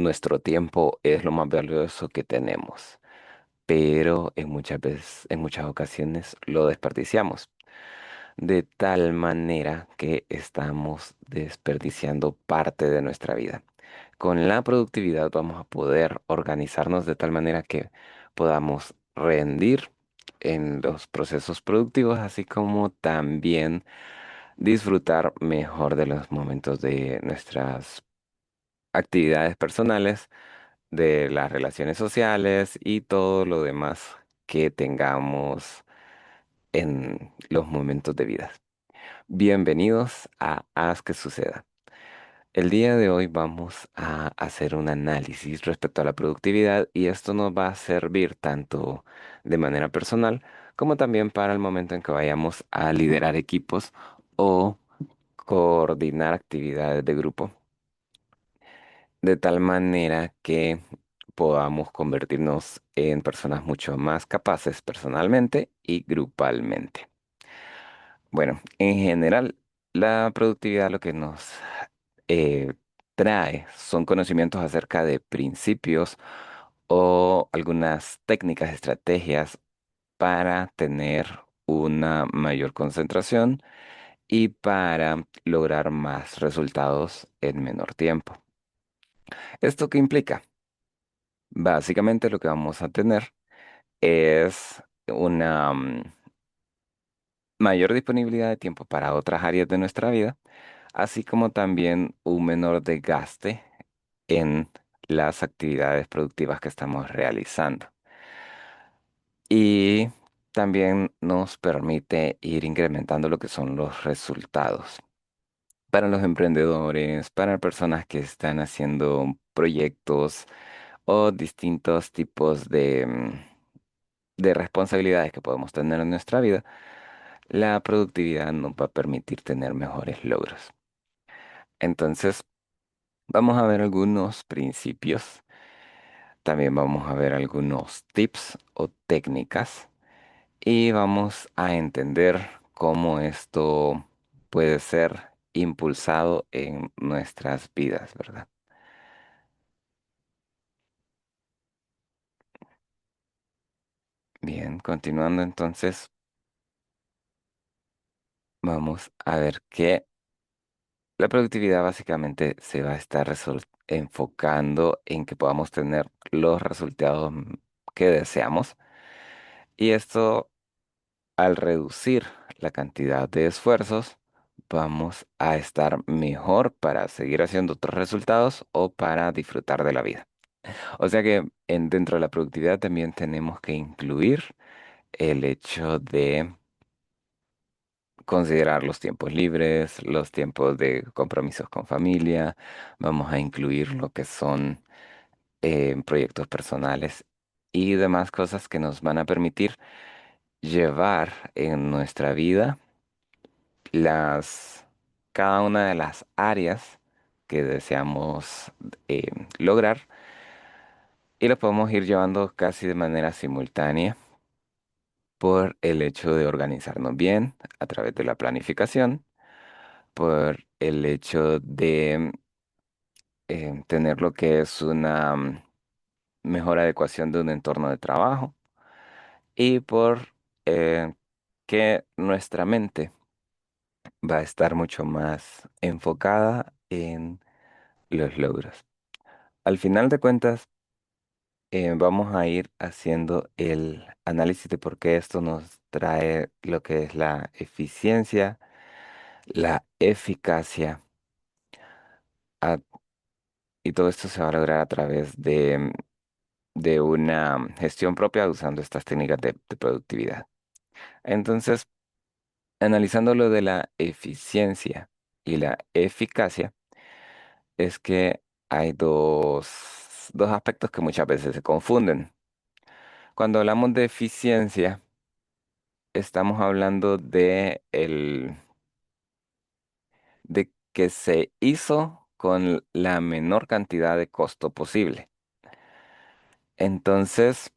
nuestro tiempo es lo más valioso que tenemos, pero en muchas ocasiones lo desperdiciamos, de tal manera que estamos desperdiciando parte de nuestra vida. Con la productividad vamos a poder organizarnos de tal manera que podamos rendir en los procesos productivos, así como también disfrutar mejor de los momentos de nuestras actividades personales, de las relaciones sociales y todo lo demás que tengamos en los momentos de vida. Bienvenidos a Haz que suceda. El día de hoy vamos a hacer un análisis respecto a la productividad y esto nos va a servir tanto de manera personal como también para el momento en que vayamos a liderar equipos o coordinar actividades de grupo, de tal manera que podamos convertirnos en personas mucho más capaces personalmente y grupalmente. Bueno, en general, la productividad lo que nos eh, trae son conocimientos acerca de principios o algunas técnicas, estrategias para tener una mayor concentración y para lograr más resultados en menor tiempo. ¿Esto qué implica? Básicamente lo que vamos a tener es una mayor disponibilidad de tiempo para otras áreas de nuestra vida, así como también un menor desgaste en las actividades productivas que estamos realizando. Y también nos permite ir incrementando lo que son los resultados para los emprendedores, para personas que están haciendo proyectos o distintos tipos de responsabilidades que podemos tener en nuestra vida. La productividad nos va a permitir tener mejores logros. Entonces, vamos a ver algunos principios, también vamos a ver algunos tips o técnicas y vamos a entender cómo esto puede ser impulsado en nuestras vidas, ¿verdad? Bien, continuando entonces, vamos a ver que la productividad básicamente se va a estar enfocando en que podamos tener los resultados que deseamos. Y esto, al reducir la cantidad de esfuerzos, vamos a estar mejor para seguir haciendo otros resultados o para disfrutar de la vida. O sea que dentro de la productividad también tenemos que incluir el hecho de considerar los tiempos libres, los tiempos de compromisos con familia. Vamos a incluir lo que son proyectos personales y demás cosas que nos van a permitir llevar en nuestra vida las, cada una de las áreas que deseamos eh, lograr y lo podemos ir llevando casi de manera simultánea por el hecho de organizarnos bien a través de la planificación, por el hecho de tener lo que es una mejor adecuación de un entorno de trabajo y por eh, que nuestra mente va a estar mucho más enfocada en los logros. Al final de cuentas, vamos a ir haciendo el análisis de por qué esto nos trae lo que es la eficiencia, la eficacia, a- y todo esto se va a lograr a través de una gestión propia usando estas técnicas de productividad. Entonces, analizando lo de la eficiencia y la eficacia, es que hay dos aspectos que muchas veces se confunden. Cuando hablamos de eficiencia, estamos hablando de que se hizo con la menor cantidad de costo posible. Entonces,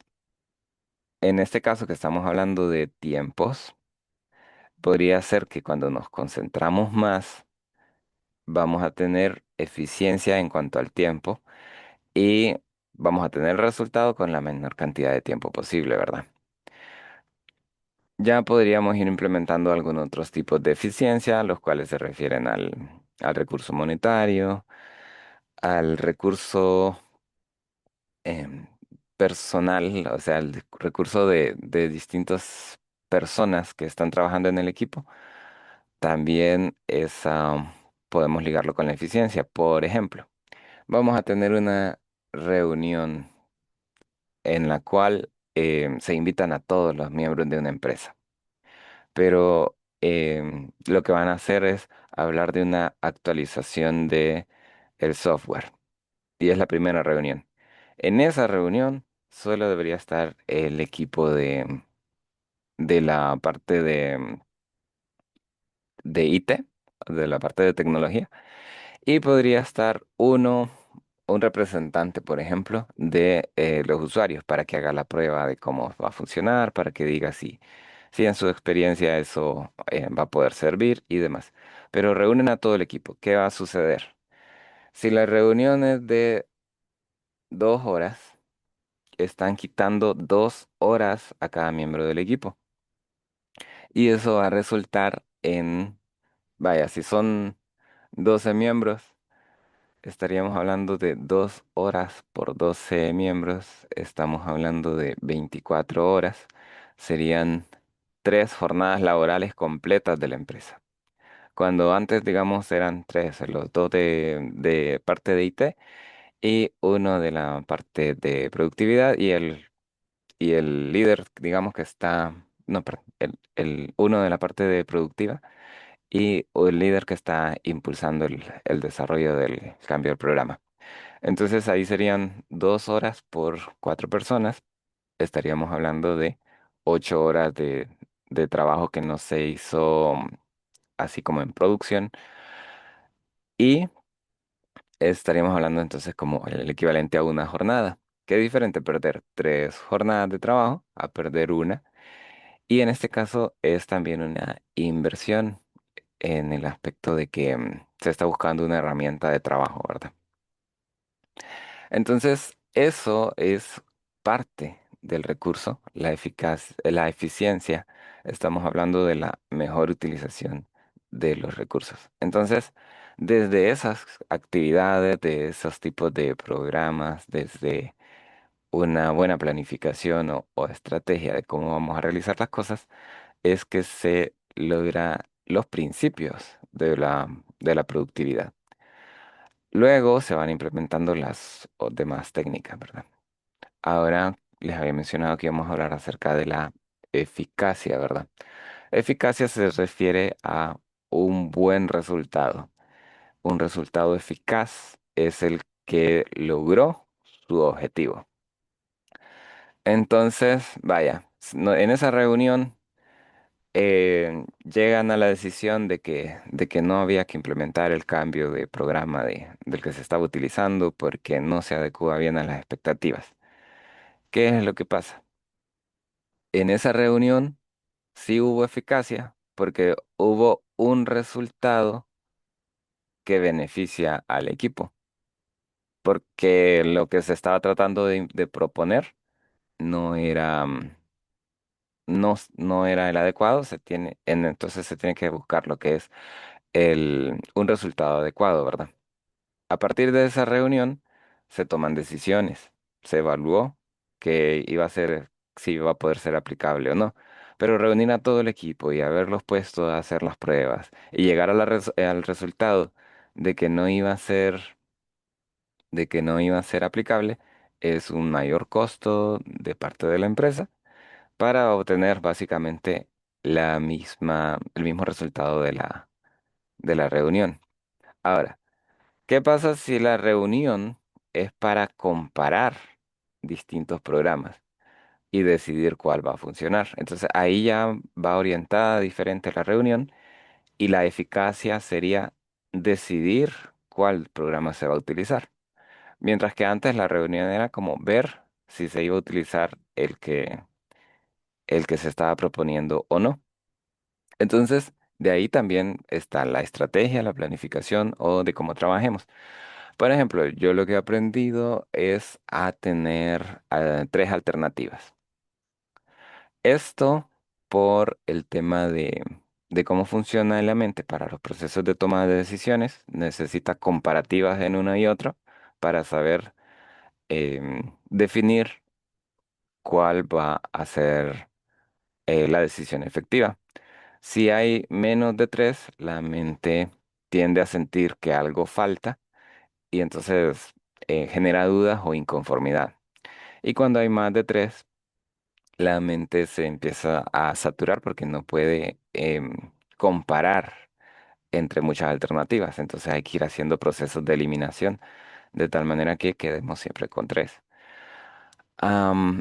en este caso que estamos hablando de tiempos, podría ser que cuando nos concentramos más, vamos a tener eficiencia en cuanto al tiempo y vamos a tener el resultado con la menor cantidad de tiempo posible, ¿verdad? Ya podríamos ir implementando algunos otros tipos de eficiencia, los cuales se refieren al recurso monetario, al recurso em, personal, o sea, el recurso de distintas personas que están trabajando en el equipo. También podemos ligarlo con la eficiencia. Por ejemplo, vamos a tener una reunión en la cual se invitan a todos los miembros de una empresa, pero lo que van a hacer es hablar de una actualización de el software y es la primera reunión. En esa reunión solo debería estar el equipo de la parte de IT, de la parte de tecnología. Y podría estar un representante, por ejemplo, de los usuarios para que haga la prueba de cómo va a funcionar, para que diga si en su experiencia eso va a poder servir y demás. Pero reúnen a todo el equipo. ¿Qué va a suceder? Si la reunión es de 2 horas, están quitando 2 horas a cada miembro del equipo. Y eso va a resultar en, vaya, si son 12 miembros. Estaríamos hablando de 2 horas por 12 miembros. Estamos hablando de 24 horas. Serían 3 jornadas laborales completas de la empresa. Cuando antes, digamos, eran tres, los dos de parte de IT y uno de la parte de productividad y el líder, digamos que está, no, perdón, uno de la parte de productiva y el líder que está impulsando el desarrollo del cambio del programa. Entonces ahí serían 2 horas por 4 personas. Estaríamos hablando de 8 horas de trabajo que no se hizo así como en producción. Y estaríamos hablando entonces como el equivalente a una jornada. Qué diferente perder 3 jornadas de trabajo a perder una. Y en este caso es también una inversión en el aspecto de que se está buscando una herramienta de trabajo, ¿verdad? Entonces, eso es parte del recurso, la eficiencia. Estamos hablando de la mejor utilización de los recursos. Entonces, desde esas actividades, de esos tipos de programas, desde una buena planificación o estrategia de cómo vamos a realizar las cosas, es que se logra los principios de la productividad. Luego se van implementando las demás técnicas, ¿verdad? Ahora les había mencionado que íbamos a hablar acerca de la eficacia, ¿verdad? Eficacia se refiere a un buen resultado. Un resultado eficaz es el que logró su objetivo. Entonces, vaya, en esa reunión llegan a la decisión de que no había que implementar el cambio de programa del que se estaba utilizando porque no se adecua bien a las expectativas. ¿Qué es lo que pasa? En esa reunión sí hubo eficacia porque hubo un resultado que beneficia al equipo, porque lo que se estaba tratando de proponer no era, no era el adecuado, entonces se tiene que buscar lo que es un resultado adecuado, ¿verdad? A partir de esa reunión se toman decisiones, se evaluó que iba a ser, si iba a poder ser aplicable o no. Pero reunir a todo el equipo y haberlos puesto a hacer las pruebas y llegar al resultado de que no iba a ser, de que no iba a ser aplicable es un mayor costo de parte de la empresa para obtener básicamente el mismo resultado de la reunión. Ahora, ¿qué pasa si la reunión es para comparar distintos programas y decidir cuál va a funcionar? Entonces ahí ya va orientada diferente la reunión y la eficacia sería decidir cuál programa se va a utilizar. Mientras que antes la reunión era como ver si se iba a utilizar el que se estaba proponiendo o no. Entonces, de ahí también está la estrategia, la planificación o de cómo trabajemos. Por ejemplo, yo lo que he aprendido es a tener tres alternativas. Esto por el tema de cómo funciona la mente para los procesos de toma de decisiones. Necesita comparativas en uno y otro para saber definir cuál va a ser la decisión efectiva. Si hay menos de tres, la mente tiende a sentir que algo falta y entonces genera dudas o inconformidad. Y cuando hay más de tres, la mente se empieza a saturar porque no puede comparar entre muchas alternativas. Entonces hay que ir haciendo procesos de eliminación de tal manera que quedemos siempre con tres.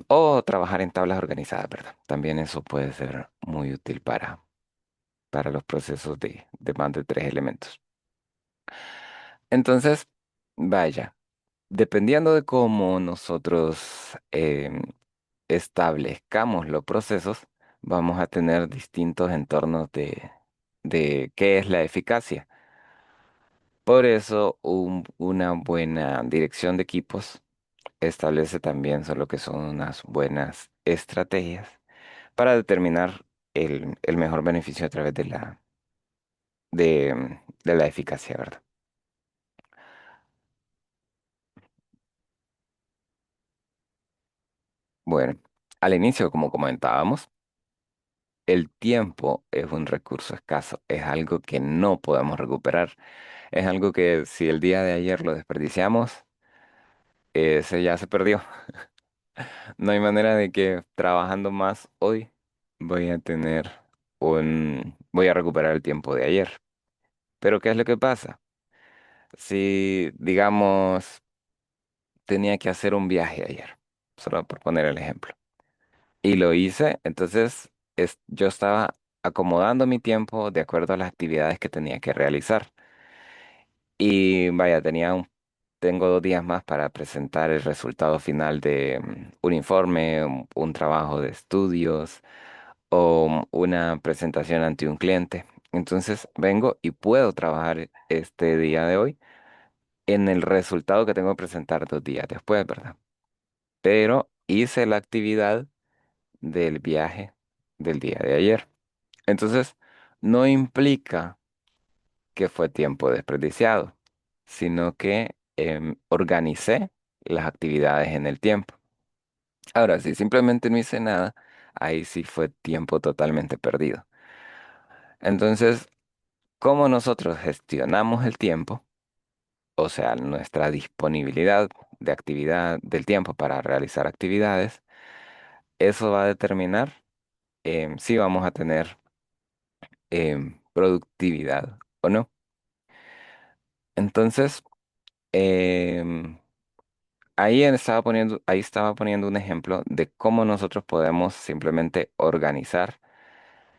O trabajar en tablas organizadas, ¿verdad? También eso puede ser muy útil para los procesos de más de tres elementos. Entonces, vaya, dependiendo de cómo nosotros establezcamos los procesos, vamos a tener distintos entornos de qué es la eficacia. Por eso, una buena dirección de equipos establece también lo que son unas buenas estrategias para determinar el mejor beneficio a través de la eficacia, ¿verdad? Bueno, al inicio, como comentábamos, el tiempo es un recurso escaso, es algo que no podemos recuperar, es algo que si el día de ayer lo desperdiciamos, ese ya se perdió. No hay manera de que trabajando más hoy voy a recuperar el tiempo de ayer. Pero ¿qué es lo que pasa? Si, digamos, tenía que hacer un viaje ayer, solo por poner el ejemplo, y lo hice, entonces yo estaba acomodando mi tiempo de acuerdo a las actividades que tenía que realizar. Y vaya, tengo 2 días más para presentar el resultado final de un informe, un trabajo de estudios o una presentación ante un cliente. Entonces vengo y puedo trabajar este día de hoy en el resultado que tengo que presentar 2 días después, ¿verdad? Pero hice la actividad del viaje del día de ayer. Entonces, no implica que fue tiempo desperdiciado, sino que organicé las actividades en el tiempo. Ahora, si simplemente no hice nada, ahí sí fue tiempo totalmente perdido. Entonces, ¿cómo nosotros gestionamos el tiempo? O sea, nuestra disponibilidad de actividad del tiempo para realizar actividades, eso va a determinar si vamos a tener productividad o no. Entonces, em, ahí estaba poniendo un ejemplo de cómo nosotros podemos simplemente organizar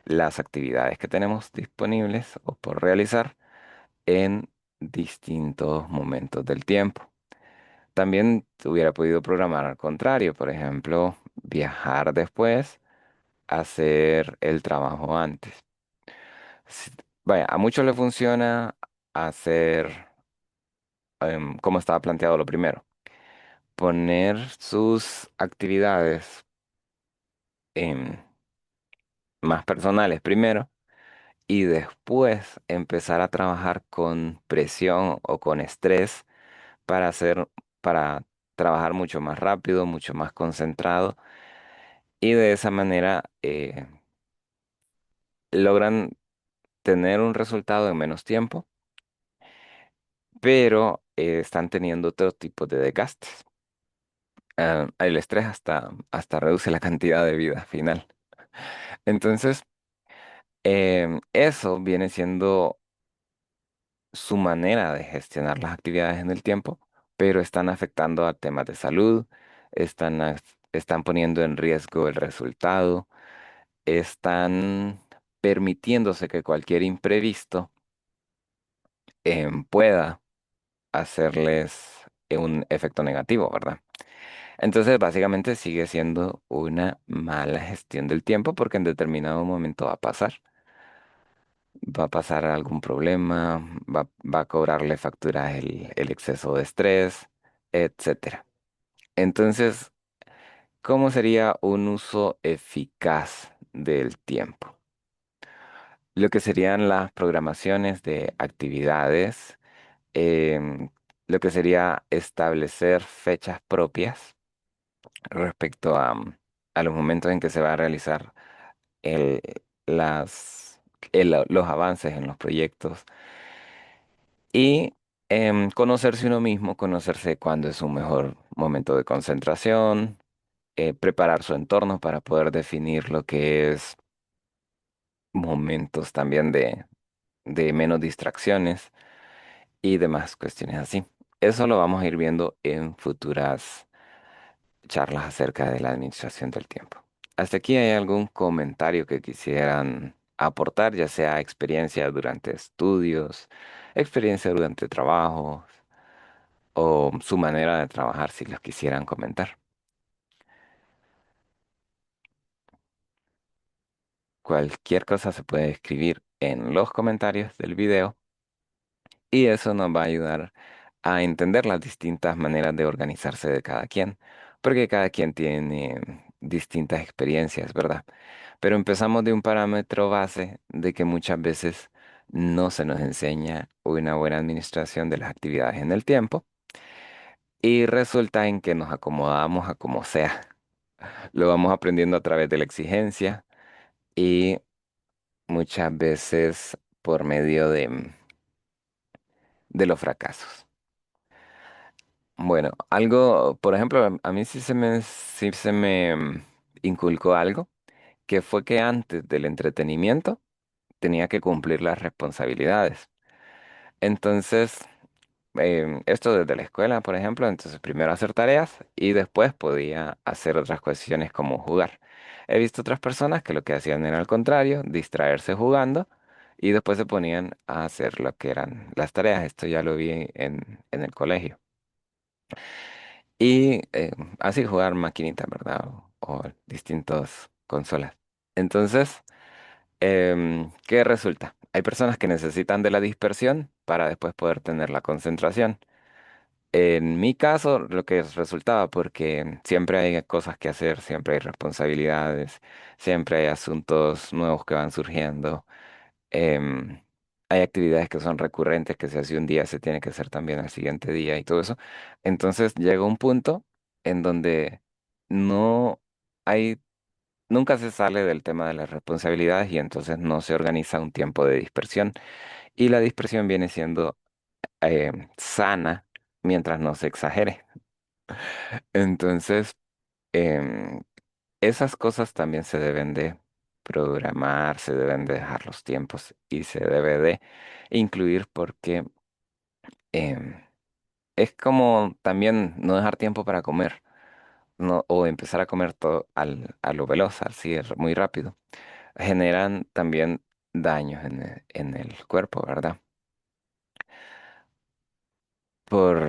las actividades que tenemos disponibles o por realizar en distintos momentos del tiempo. También hubiera podido programar al contrario, por ejemplo, viajar después, hacer el trabajo antes. Si- Vaya, a muchos le funciona hacer como estaba planteado lo primero, poner sus actividades em, más personales primero y después empezar a trabajar con presión o con estrés para para trabajar mucho más rápido, mucho más concentrado y de esa manera logran tener un resultado en menos tiempo, pero están teniendo otro tipo de desgastes. El estrés hasta reduce la cantidad de vida final. Entonces, eso viene siendo su manera de gestionar las actividades en el tiempo, pero están afectando a temas de salud, están poniendo en riesgo el resultado, están permitiéndose que cualquier imprevisto pueda hacerles un efecto negativo, ¿verdad? Entonces, básicamente sigue siendo una mala gestión del tiempo porque en determinado momento va a pasar. va a pasar algún problema, va a cobrarle factura el exceso de estrés, etcétera. Entonces, ¿cómo sería un uso eficaz del tiempo? Lo que serían las programaciones de actividades, em, lo que sería establecer fechas propias respecto a los momentos en que se va a realizar el- las, los avances en los proyectos y conocerse uno mismo, conocerse cuándo es un mejor momento de concentración, preparar su entorno para poder definir lo que es momentos también de menos distracciones y demás cuestiones así. Eso lo vamos a ir viendo en futuras charlas acerca de la administración del tiempo. ¿Hasta aquí hay algún comentario que quisieran aportar, ya sea experiencia durante estudios, experiencia durante trabajo o su manera de trabajar, si los quisieran comentar? Cualquier cosa se puede escribir en los comentarios del video y eso nos va a ayudar a entender las distintas maneras de organizarse de cada quien, porque cada quien tiene distintas experiencias, ¿verdad? Pero empezamos de un parámetro base de que muchas veces no se nos enseña una buena administración de las actividades en el tiempo y resulta en que nos acomodamos a como sea. Lo vamos aprendiendo a través de la exigencia y muchas veces por medio de los fracasos. Bueno, algo, por ejemplo, a mí sí se me inculcó algo, que fue que antes del entretenimiento tenía que cumplir las responsabilidades. Entonces, esto desde la escuela, por ejemplo, entonces primero hacer tareas y después podía hacer otras cuestiones como jugar. He visto otras personas que lo que hacían era al contrario, distraerse jugando y después se ponían a hacer lo que eran las tareas. Esto ya lo vi en el colegio. Y así jugar maquinitas, ¿verdad? O distintas consolas. Entonces, ¿qué resulta? Hay personas que necesitan de la dispersión para después poder tener la concentración. En mi caso, lo que resultaba, porque siempre hay cosas que hacer, siempre hay responsabilidades, siempre hay asuntos nuevos que van surgiendo. em, Hay actividades que son recurrentes, que se hace un día, se tiene que hacer también al siguiente día y todo eso. Entonces llega un punto en donde no hay, nunca se sale del tema de las responsabilidades y entonces no se organiza un tiempo de dispersión. Y la dispersión viene siendo sana mientras no se exagere. Entonces, em, esas cosas también se deben de programar, se deben de dejar los tiempos y se debe de incluir porque em, es como también no dejar tiempo para comer, no, o empezar a comer todo a lo veloz, así muy rápido. Generan también daños en el cuerpo, ¿verdad? Por,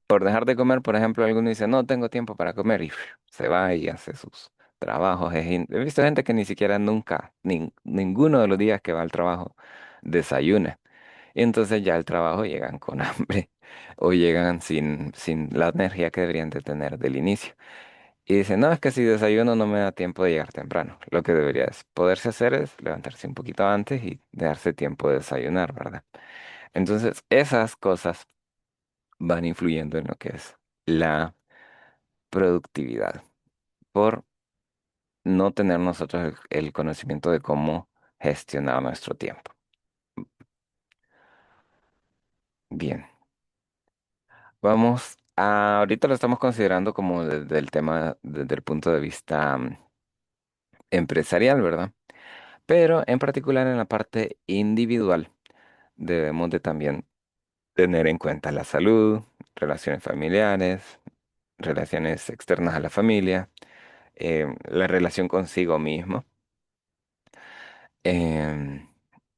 por dejar de comer, por ejemplo, alguno dice, no tengo tiempo para comer y se va y hace sus trabajos. He visto gente que ni siquiera nunca, ninguno de los días que va al trabajo, desayuna. Y entonces ya al trabajo llegan con hambre o llegan sin la energía que deberían de tener del inicio. Y dicen, no, es que si desayuno no me da tiempo de llegar temprano. Lo que debería poderse hacer es levantarse un poquito antes y darse tiempo de desayunar, ¿verdad? Entonces, esas cosas van influyendo en lo que es la productividad por no tener nosotros el conocimiento de cómo gestionar nuestro tiempo. Bien, ahorita lo estamos considerando como desde el tema, desde el punto de vista empresarial, ¿verdad? Pero en particular en la parte individual debemos de también tener en cuenta la salud, relaciones familiares, relaciones externas a la familia, la relación consigo mismo, em,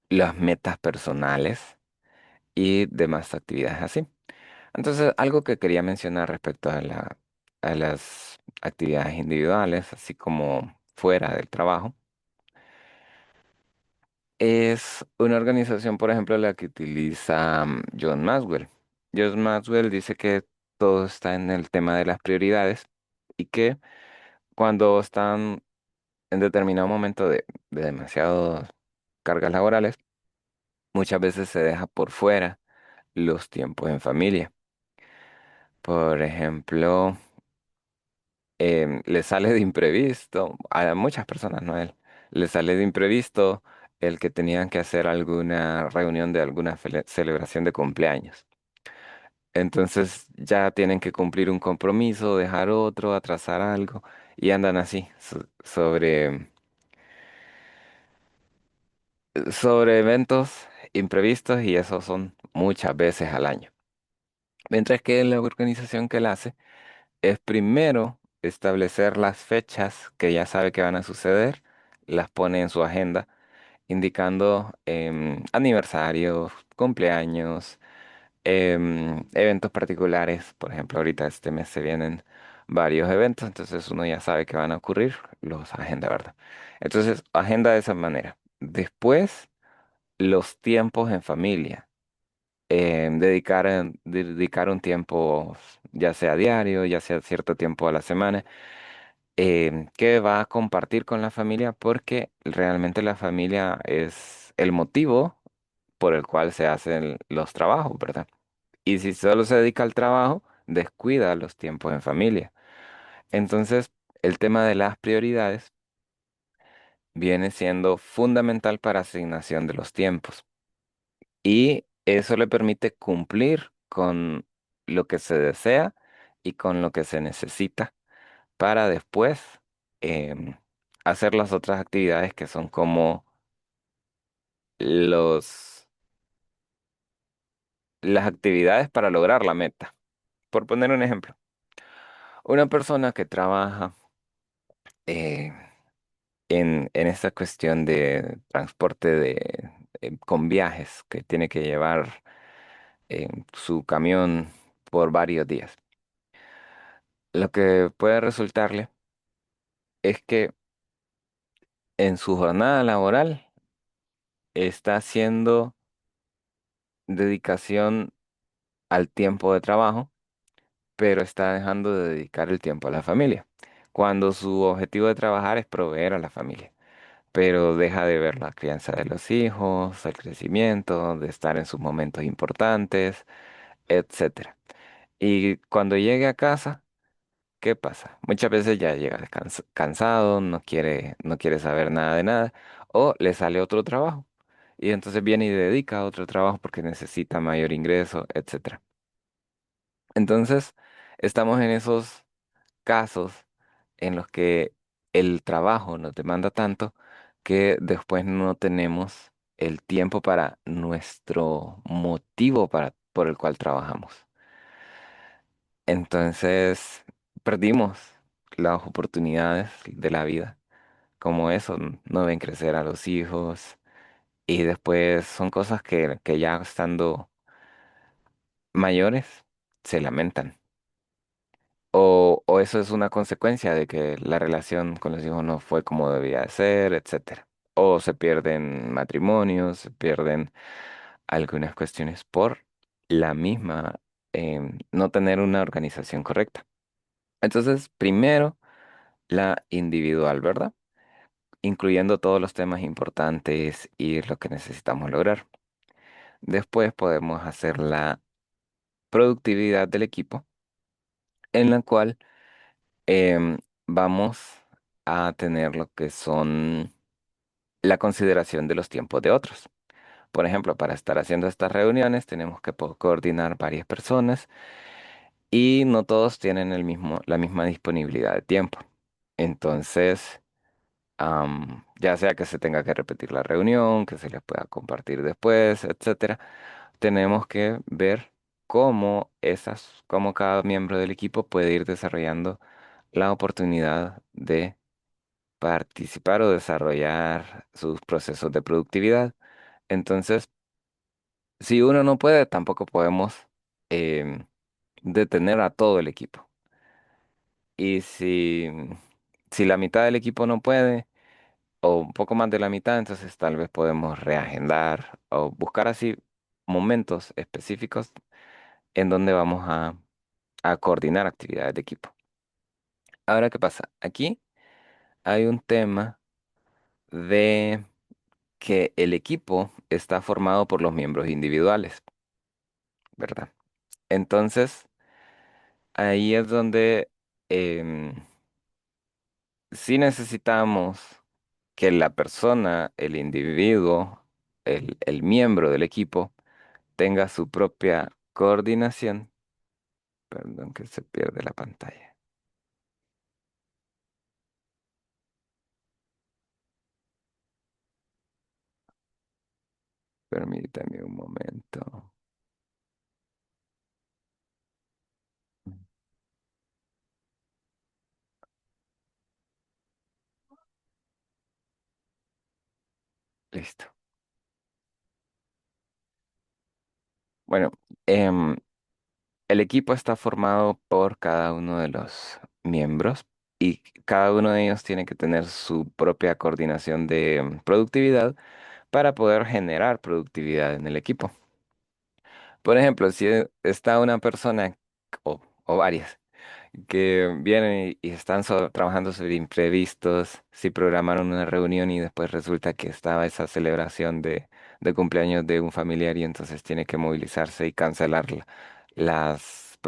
las metas personales y demás actividades así. Entonces, algo que quería mencionar respecto a las actividades individuales, así como fuera del trabajo, Es una organización, por ejemplo, la que utiliza John Maxwell. John Maxwell dice que todo está en el tema de las prioridades y que cuando están en determinado momento de demasiadas cargas laborales, muchas veces se deja por fuera los tiempos en familia. Por ejemplo, le sale de imprevisto, a muchas personas, no a él, le sale de imprevisto el que tenían que hacer alguna reunión de alguna celebración de cumpleaños. Entonces ya tienen que cumplir un compromiso, dejar otro, atrasar algo y andan así sobre eventos imprevistos y esos son muchas veces al año. Mientras que la organización que él hace es primero establecer las fechas que ya sabe que van a suceder, las pone en su agenda, indicando aniversarios, cumpleaños, eventos particulares. Por ejemplo, ahorita este mes se vienen varios eventos, entonces uno ya sabe que van a ocurrir, los agenda, ¿verdad? Entonces, agenda de esa manera. Después, los tiempos en familia. Dedicar un tiempo, ya sea diario, ya sea cierto tiempo a la semana, que va a compartir con la familia porque realmente la familia es el motivo por el cual se hacen los trabajos, ¿verdad? Y si solo se dedica al trabajo, descuida los tiempos en familia. Entonces, el tema de las prioridades viene siendo fundamental para asignación de los tiempos. Y eso le permite cumplir con lo que se desea y con lo que se necesita para después em, hacer las otras actividades que son como los, las actividades para lograr la meta. Por poner un ejemplo, una persona que trabaja eh, en esta cuestión de transporte con viajes, que tiene que llevar su camión por varios días. Lo que puede resultarle es que en su jornada laboral está haciendo dedicación al tiempo de trabajo, pero está dejando de dedicar el tiempo a la familia, cuando su objetivo de trabajar es proveer a la familia, pero deja de ver la crianza de los hijos, el crecimiento, de estar en sus momentos importantes, etcétera. Y cuando llegue a casa, ¿qué pasa? Muchas veces ya llega cansado, no quiere saber nada de nada, o le sale otro trabajo. Y entonces viene y dedica a otro trabajo porque necesita mayor ingreso, etcétera. Entonces, estamos en esos casos en los que el trabajo nos demanda tanto que después no tenemos el tiempo para nuestro motivo por el cual trabajamos. Entonces, perdimos las oportunidades de la vida, como eso, no ven crecer a los hijos y después son cosas que ya estando mayores se lamentan. O eso es una consecuencia de que la relación con los hijos no fue como debía de ser, etcétera. O se pierden matrimonios, se pierden algunas cuestiones por la misma no tener una organización correcta. Entonces, primero, la individual, ¿verdad? Incluyendo todos los temas importantes y lo que necesitamos lograr. Después podemos hacer la productividad del equipo, en la cual em, vamos a tener lo que son la consideración de los tiempos de otros. Por ejemplo, para estar haciendo estas reuniones tenemos que coordinar varias personas y no todos tienen la misma disponibilidad de tiempo. Entonces, ya sea que se tenga que repetir la reunión, que se les pueda compartir después, etcétera, tenemos que ver cómo cada miembro del equipo puede ir desarrollando la oportunidad de participar o desarrollar sus procesos de productividad. Entonces, si uno no puede, tampoco podemos em, detener a todo el equipo. Y si la mitad del equipo no puede, o un poco más de la mitad, entonces tal vez podemos reagendar o buscar así momentos específicos en donde vamos a coordinar actividades de equipo. Ahora, ¿qué pasa? Aquí hay un tema de que el equipo está formado por los miembros individuales, ¿verdad? Entonces, ahí es donde em, sí necesitamos que la persona, el individuo, el miembro del equipo, tenga su propia coordinación. Perdón que se pierde la pantalla. Permítame un momento. Listo. Bueno, em, el equipo está formado por cada uno de los miembros y cada uno de ellos tiene que tener su propia coordinación de productividad para poder generar productividad en el equipo. Por ejemplo, si está una persona o varias que vienen y están trabajando sobre imprevistos, si programaron una reunión y después resulta que estaba esa celebración de cumpleaños de un familiar y entonces tiene que movilizarse y cancelar las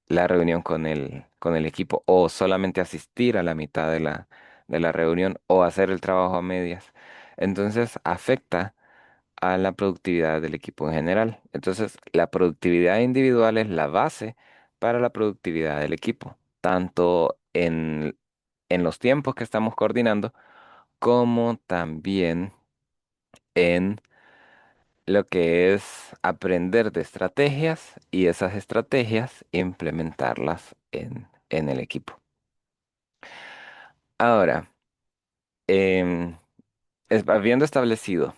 la reunión con el equipo o solamente asistir a la mitad de la reunión o hacer el trabajo a medias. Entonces afecta a la productividad del equipo en general. Entonces, la productividad individual es la base para la productividad del equipo, tanto en los tiempos que estamos coordinando, como también en lo que es aprender de estrategias y esas estrategias implementarlas en el equipo. Ahora, em, habiendo establecido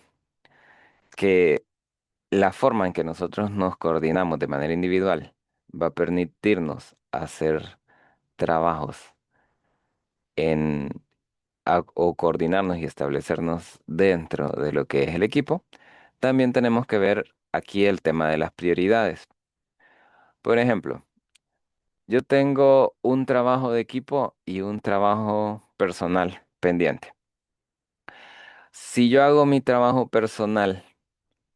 que la forma en que nosotros nos coordinamos de manera individual va a permitirnos hacer trabajos en, o coordinarnos y establecernos dentro de lo que es el equipo. También tenemos que ver aquí el tema de las prioridades. Por ejemplo, yo tengo un trabajo de equipo y un trabajo personal pendiente. Si yo hago mi trabajo personal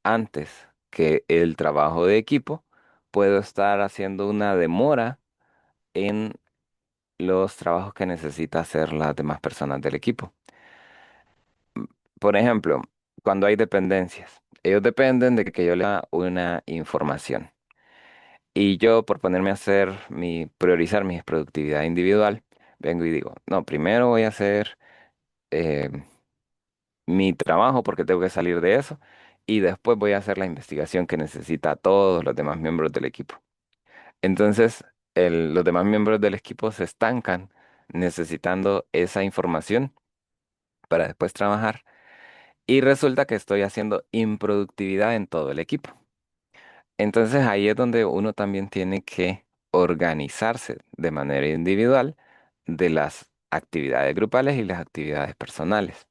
antes que el trabajo de equipo, puedo estar haciendo una demora en los trabajos que necesita hacer las demás personas del equipo. Por ejemplo, cuando hay dependencias, ellos dependen de que yo le haga una información. Y yo, por ponerme a hacer priorizar mi productividad individual, vengo y digo, no, primero voy a hacer eh, mi trabajo porque tengo que salir de eso, y después voy a hacer la investigación que necesita todos los demás miembros del equipo. Entonces, los demás miembros del equipo se estancan necesitando esa información para después trabajar y resulta que estoy haciendo improductividad en todo el equipo. Entonces ahí es donde uno también tiene que organizarse de manera individual de las actividades grupales y las actividades personales.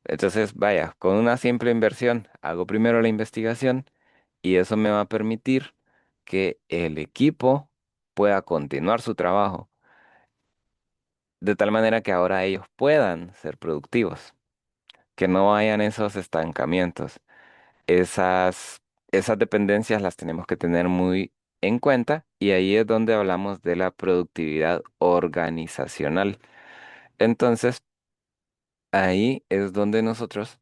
Entonces, vaya, con una simple inversión, hago primero la investigación y eso me va a permitir que el equipo pueda continuar su trabajo de tal manera que ahora ellos puedan ser productivos, que no hayan esos estancamientos. Esas, esas dependencias las tenemos que tener muy en cuenta y ahí es donde hablamos de la productividad organizacional. Entonces, ahí es donde nosotros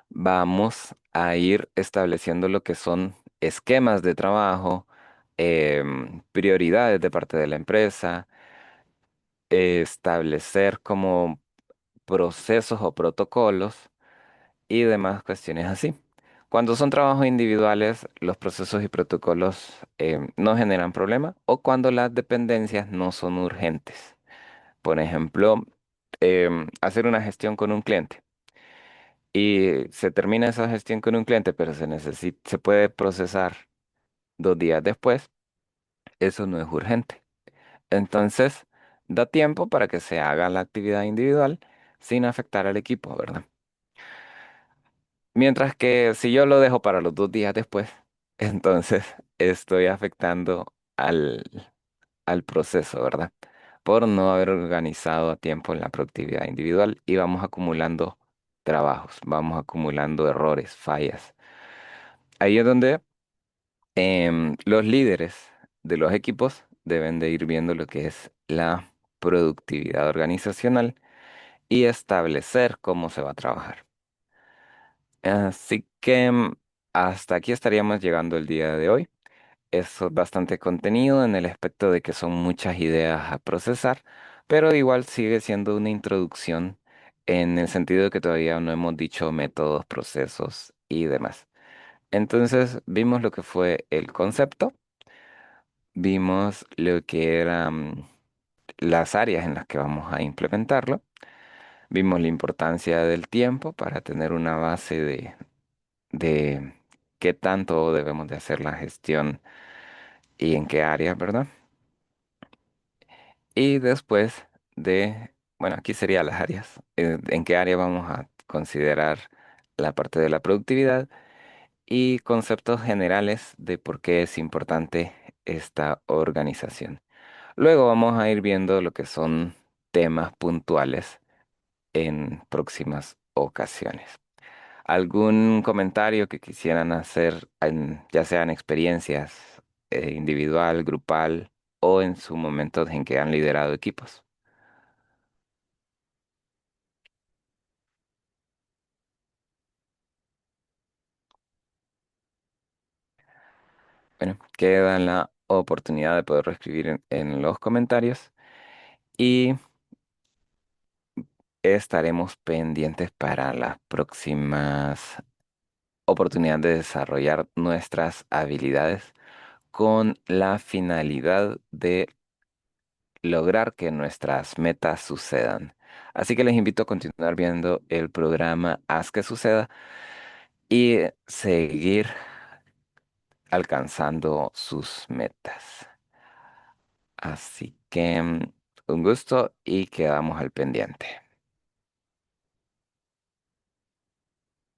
vamos a ir estableciendo lo que son esquemas de trabajo, prioridades de parte de la empresa, establecer como procesos o protocolos y demás cuestiones así. Cuando son trabajos individuales, los procesos y protocolos no generan problema o cuando las dependencias no son urgentes. Por ejemplo, hacer una gestión con un cliente y se termina esa gestión con un cliente, pero se puede procesar 2 días después, eso no es urgente. Entonces, da tiempo para que se haga la actividad individual sin afectar al equipo, ¿verdad? Mientras que si yo lo dejo para los 2 días después, entonces estoy afectando al proceso, ¿verdad? Por no haber organizado a tiempo la productividad individual y vamos acumulando trabajos, vamos acumulando errores, fallas. Ahí es donde los líderes de los equipos deben de ir viendo lo que es la productividad organizacional y establecer cómo se va a trabajar. Así que hasta aquí estaríamos llegando el día de hoy. Es bastante contenido en el aspecto de que son muchas ideas a procesar, pero igual sigue siendo una introducción en el sentido de que todavía no hemos dicho métodos, procesos y demás. Entonces vimos lo que fue el concepto, vimos lo que eran las áreas en las que vamos a implementarlo, vimos la importancia del tiempo para tener una base de qué tanto debemos de hacer la gestión y en qué áreas, ¿verdad? Y después bueno, aquí serían las áreas, en qué área vamos a considerar la parte de la productividad y conceptos generales de por qué es importante esta organización. Luego vamos a ir viendo lo que son temas puntuales en próximas ocasiones. ¿Algún comentario que quisieran hacer, ya sean experiencias individual, grupal o en su momento en que han liderado equipos? Bueno, queda la oportunidad de poderlo escribir en los comentarios y estaremos pendientes para las próximas oportunidades de desarrollar nuestras habilidades con la finalidad de lograr que nuestras metas sucedan. Así que les invito a continuar viendo el programa Haz que suceda y seguir alcanzando sus metas. Así que un gusto y quedamos al pendiente.